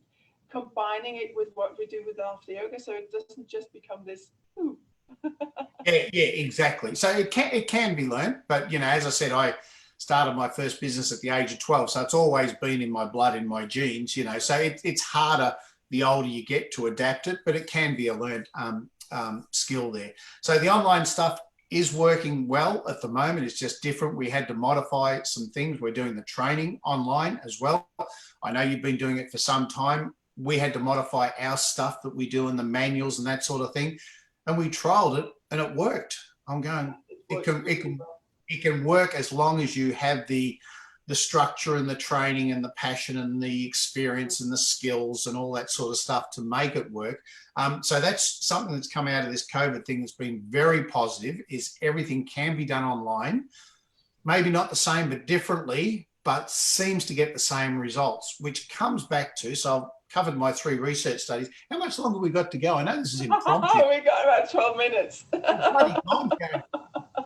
combining it with what we do with laughter yoga, so it doesn't just become this. Yeah, exactly. So it can be learned, but you know, as I said, I started my first business at the age of 12, so it's always been in my blood, in my genes. You know, so it's harder the older you get to adapt it, but it can be a learned skill there. So the online stuff is working well at the moment. It's just different. We had to modify some things. We're doing the training online as well. I know you've been doing it for some time. We had to modify our stuff that we do in the manuals and that sort of thing. And we trialed it and it worked. I'm going, it can work as long as you have the structure and the training and the passion and the experience and the skills and all that sort of stuff to make it work. So that's something that's come out of this COVID thing that's been very positive, is everything can be done online. Maybe not the same, but differently, but seems to get the same results, which comes back to, so I've covered my 3 research studies. How much longer have we got to go? I know this is impromptu. We got about 12 minutes.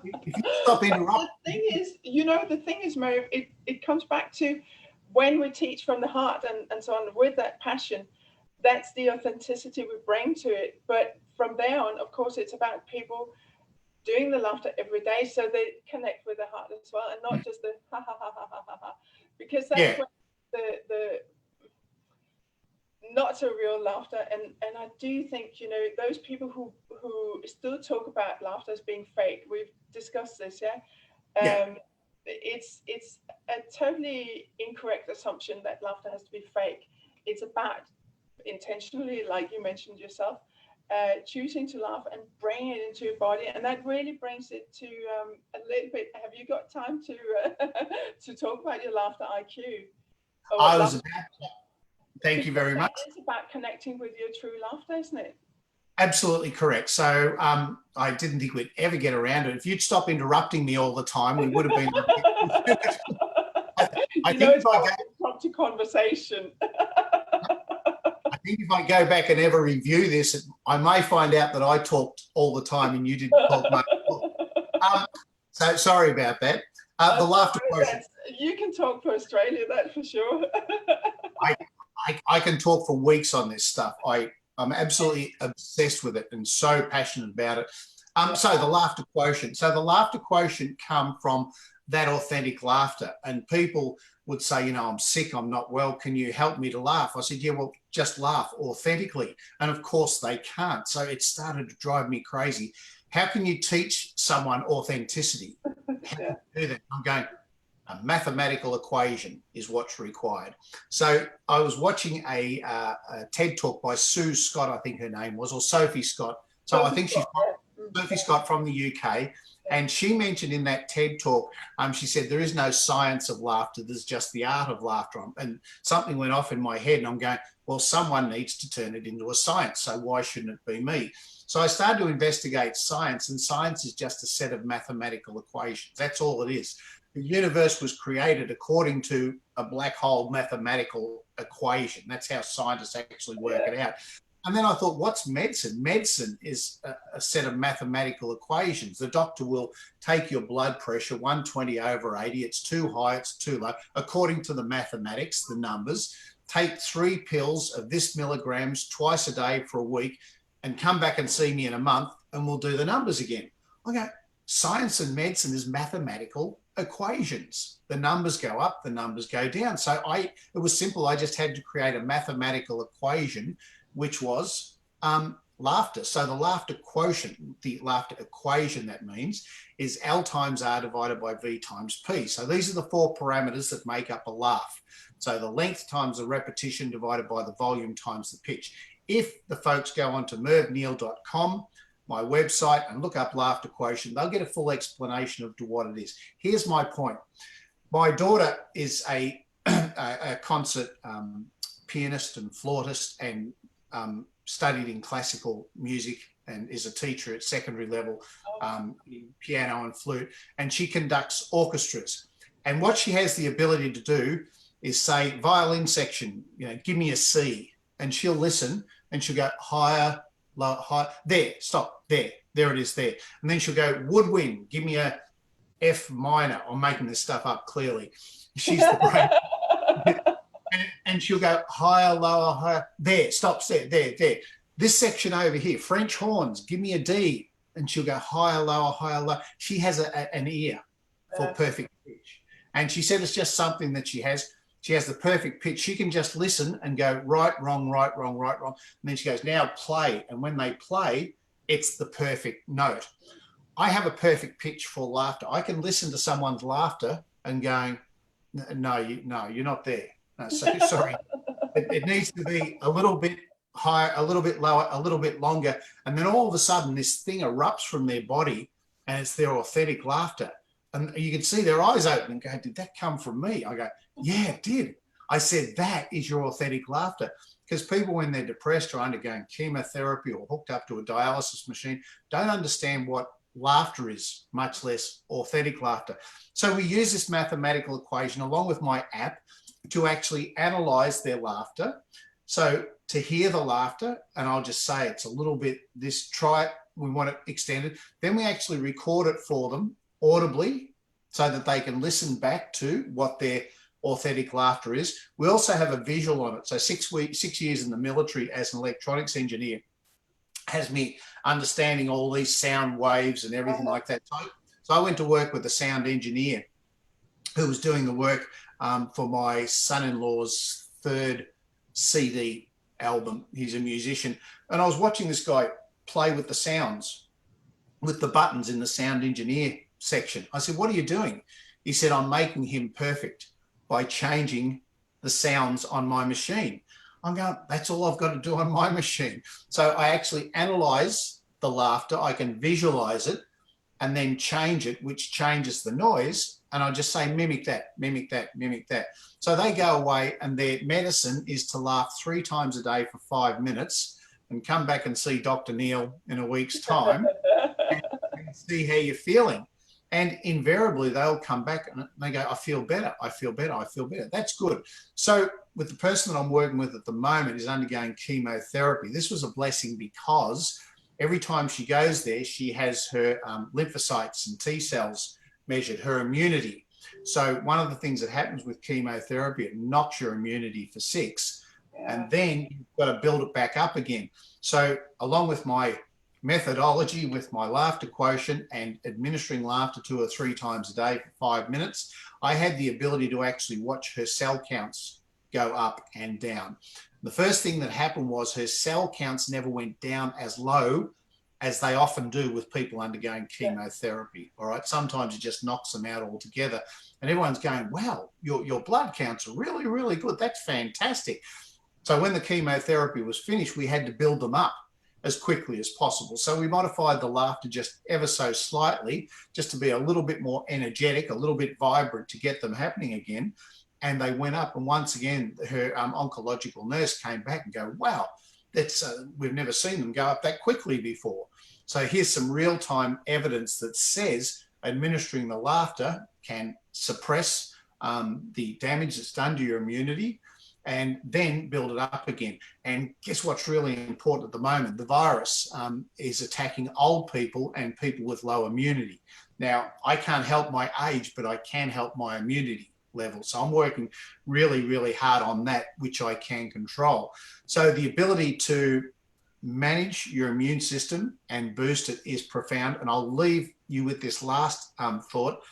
If you stop interrupting. The thing is, Merv, it comes back to when we teach from the heart and so on with that passion, that's the authenticity we bring to it. But from there on, of course, it's about people doing the laughter every day so they connect with the heart as well, and not just the ha ha ha ha ha ha ha, because that's when the not so real laughter. And I do think, you know, those people who still talk about laughter as being fake, we've discussed this, it's a totally incorrect assumption that laughter has to be fake. It's about intentionally, like you mentioned yourself, choosing to laugh and bring it into your body, and that really brings it to a little bit. Have you got time to to talk about your laughter IQ? I was about to. Thank you very much. It's about connecting with your true laughter, isn't it? Absolutely correct. So I didn't think we'd ever get around it. If you'd stop interrupting me all the time, we would have been. I think if I go impromptu conversation. I think if I go back and ever review this, I may find out that I talked all the time and you didn't talk much. So sorry about that. The laughter quotient. You can talk for Australia, that's for sure. I can talk for weeks on this stuff. I'm absolutely obsessed with it and so passionate about it. So the laughter quotient. So the laughter quotient come from that authentic laughter, and people would say, you know, I'm sick, I'm not well, can you help me to laugh? I said, yeah, well, just laugh authentically. And of course they can't. So it started to drive me crazy. How can you teach someone authenticity? How can you do that? I'm going, a mathematical equation is what's required. So I was watching a TED talk by Sue Scott, I think her name was, or Sophie Scott. So I think she's Sophie Scott from the UK. And she mentioned in that TED talk, she said, there is no science of laughter, there's just the art of laughter. And something went off in my head and I'm going, well, someone needs to turn it into a science, so why shouldn't it be me? So I started to investigate science, and science is just a set of mathematical equations. That's all it is. The universe was created according to a black hole mathematical equation. That's how scientists actually work it out. And then I thought, what's medicine? Medicine is a set of mathematical equations. The doctor will take your blood pressure, 120/80. It's too high, it's too low. According to the mathematics, the numbers, take 3 pills of this milligrams twice a day for a week and come back and see me in a month and we'll do the numbers again. I go, science and medicine is mathematical equations. The numbers go up, the numbers go down. So it was simple. I just had to create a mathematical equation, which was laughter. So the laughter quotient, the laughter equation, that means, is L times R divided by V times P. So these are the 4 parameters that make up a laugh. So the length times the repetition divided by the volume times the pitch. If the folks go on to mervneal.com, my website, and look up laughter quotient, they'll get a full explanation of what it is. Here's my point. My daughter is a concert pianist and flautist, and studied in classical music, and is a teacher at secondary level in piano and flute, and she conducts orchestras. And what she has the ability to do is say, violin section, give me a C, and she'll listen and she'll go higher, low, high, there, stop, there it is there. And then she'll go, woodwind, give me a F minor. I'm making this stuff up clearly. She's the brain. And she'll go higher, lower, higher, there, stops there. This section over here, French horns, give me a D. And she'll go higher, lower, higher, lower. She has an ear for perfect pitch. And she said it's just something that she has. She has the perfect pitch. She can just listen and go right, wrong, right, wrong, right, wrong. And then she goes, now play. And when they play, it's the perfect note. I have a perfect pitch for laughter. I can listen to someone's laughter and going, no, you're not there. No, so, sorry. It needs to be a little bit higher, a little bit lower, a little bit longer. And then all of a sudden this thing erupts from their body, and it's their authentic laughter. And you can see their eyes open and go, did that come from me? I go, yeah, it did. I said, that is your authentic laughter. Because people, when they're depressed or undergoing chemotherapy or hooked up to a dialysis machine, don't understand what laughter is, much less authentic laughter. So we use this mathematical equation along with my app to actually analyze their laughter. So to hear the laughter, and I'll just say it's a little bit this, try it, we want it extended. Then we actually record it for them audibly so that they can listen back to what their authentic laughter is. We also have a visual on it. So 6 years in the military as an electronics engineer has me understanding all these sound waves and everything like that. So I went to work with a sound engineer who was doing the work for my son-in-law's 3rd CD album. He's a musician. And I was watching this guy play with the sounds, with the buttons in the sound engineer section. I said, what are you doing? He said, I'm making him perfect by changing the sounds on my machine. I'm going, that's all I've got to do on my machine. So I actually analyze the laughter. I can visualize it and then change it, which changes the noise. And I just say, mimic that, mimic that, mimic that. So they go away, and their medicine is to laugh 3 times a day for 5 minutes and come back and see Dr. Neal in a week's time and see how you're feeling. And invariably they'll come back and they go, I feel better, I feel better, I feel better. That's good. So with the person that I'm working with at the moment is undergoing chemotherapy. This was a blessing because every time she goes there, she has her lymphocytes and T cells measured, her immunity. So one of the things that happens with chemotherapy, it knocks your immunity for 6, and then you've got to build it back up again. So along with my methodology, with my laughter quotient and administering laughter 2 or 3 times a day for 5 minutes, I had the ability to actually watch her cell counts go up and down. The first thing that happened was her cell counts never went down as low as they often do with people undergoing chemotherapy. All right, sometimes it just knocks them out altogether, and everyone's going, wow, your blood counts are really, really good. That's fantastic. So when the chemotherapy was finished, we had to build them up as quickly as possible. So we modified the laughter just ever so slightly, just to be a little bit more energetic, a little bit vibrant, to get them happening again. And they went up. And once again, her oncological nurse came back and go, wow, that's we've never seen them go up that quickly before. So here's some real-time evidence that says administering the laughter can suppress the damage that's done to your immunity and then build it up again. And guess what's really important at the moment? The virus is attacking old people and people with low immunity. Now, I can't help my age, but I can help my immunity level. So I'm working really, really hard on that, which I can control. So the ability to manage your immune system and boost it is profound. And I'll leave you with this last thought,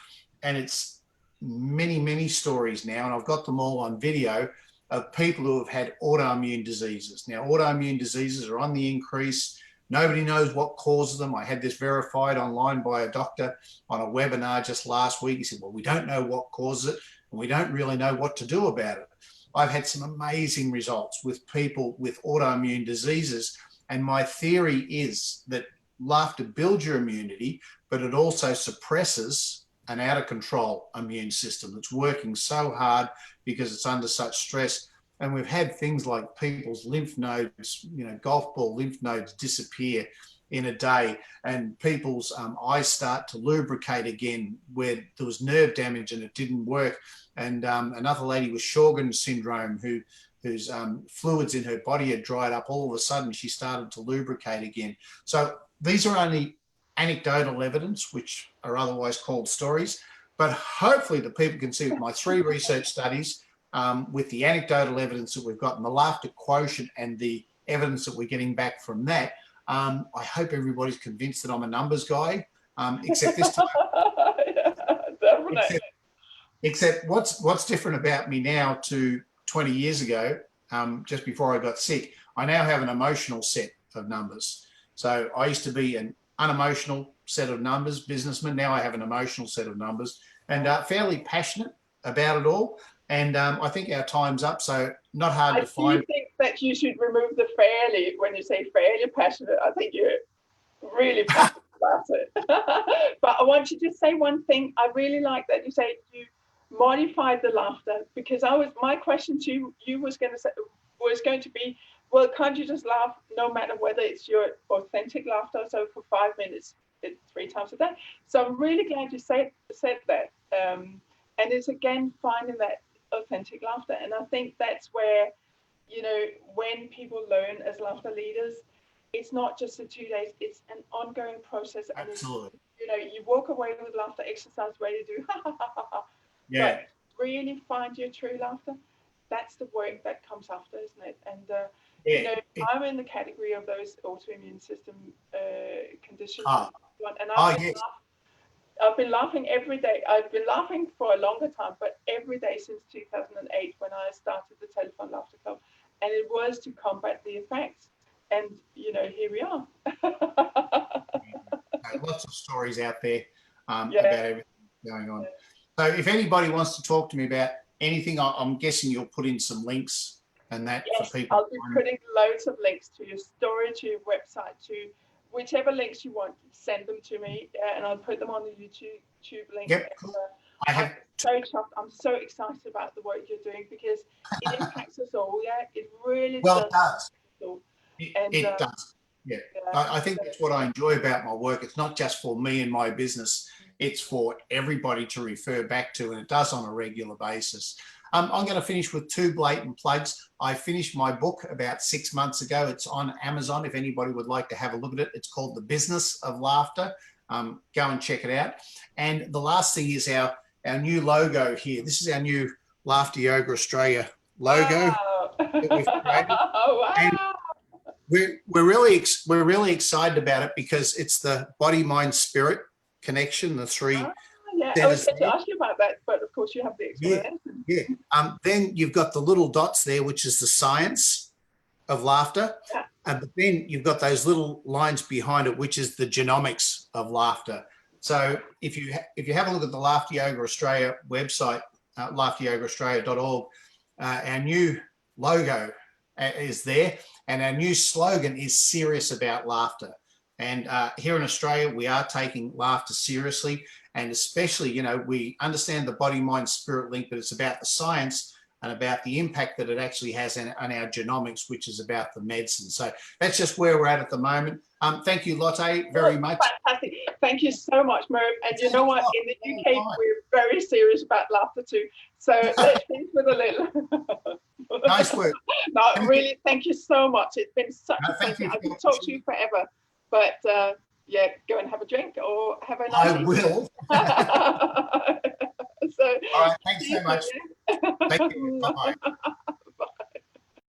and it's many, many stories now, and I've got them all on video, of people who have had autoimmune diseases. Now, autoimmune diseases are on the increase. Nobody knows what causes them. I had this verified online by a doctor on a webinar just last week. He said, well, we don't know what causes it, and we don't really know what to do about it. I've had some amazing results with people with autoimmune diseases. And my theory is that laughter builds your immunity, but it also suppresses an out of control immune system that's working so hard because it's under such stress. And we've had things like people's lymph nodes, golf ball lymph nodes disappear in a day, and people's eyes start to lubricate again where there was nerve damage and it didn't work. And another lady with Sjogren's syndrome whose fluids in her body had dried up, all of a sudden she started to lubricate again. So these are only anecdotal evidence, which are otherwise called stories, but hopefully the people can see with my 3 research studies, with the anecdotal evidence that we've got in the Laughter Quotient and the evidence that we're getting back from that, I hope everybody's convinced that I'm a numbers guy, except this time. Definitely. Except what's different about me now to 20 years ago, just before I got sick, I now have an emotional set of numbers. So I used to be an unemotional set of numbers businessman. Now I have an emotional set of numbers, and fairly passionate about it all. And I think our time's up, so not hard to find. I think that you should remove the fairly when you say fairly passionate. I think you're really passionate about it. But I want you to say one thing. I really like that you say you modified the laughter, because my question to you was going to be, well, can't you just laugh no matter whether it's your authentic laughter? So for 5 minutes, 3 times a day. So I'm really glad you said that. And it's again finding that authentic laughter. And I think that's where, when people learn as laughter leaders, it's not just the 2 days, it's an ongoing process. Absolutely. And you walk away with laughter exercise ready to do ha ha ha ha ha. Yeah. But really find your true laughter. That's the work that comes after, isn't it? And I'm in the category of those autoimmune system conditions. And I've been laughing every day. I've been laughing for a longer time, but every day since 2008 when I started the Telephone Laughter Club. And it was to combat the effects. And, here we are. Lots of stories out there about everything going on. So if anybody wants to talk to me about anything, I'm guessing you'll put in some links and that for people. I'll be putting loads of links to your story, to your website, to whichever links you want. Send them to me, and I'll put them on the YouTube link. Yep, cool. I'm so excited about the work you're doing, because it impacts us all. Yeah, it really does. Well, it does. It does. Yeah. I think that's what I enjoy about my work. It's not just for me and my business. It's for everybody to refer back to, and it does on a regular basis. I'm going to finish with 2 blatant plugs. I finished my book about 6 months ago. It's on Amazon if anybody would like to have a look at it. It's called The Business of Laughter. Go and check it out. And the last thing is our new logo here. This is our new Laughter Yoga Australia logo that we've created. Wow. And we're really excited about it because it's the body, mind, spirit connection, the 3. I was going to ask you about that, but of course you have the explanation. Yeah. Then you've got the little dots there, which is the science of laughter. Yeah. But then you've got those little lines behind it, which is the genomics of laughter. So if you have a look at the Laughter Yoga Australia website, laughteryogaaustralia.org, our new logo is there, and our new slogan is serious about laughter. And here in Australia, we are taking laughter seriously, and especially, we understand the body, mind, spirit link, but it's about the science and about the impact that it actually has on our genomics, which is about the medicine. So that's just where we're at the moment. Thank you, Lotte, very much. Fantastic. Thank you so much, Merv. And you know what? In the UK, we're very serious about laughter too. So let's finish with a little. Nice work. No, really, thank you so much. It's been such a pleasure. I could talk to you forever. But go and have a drink or have a nice I will. So, all right, thanks so much. Thank you. Bye-bye.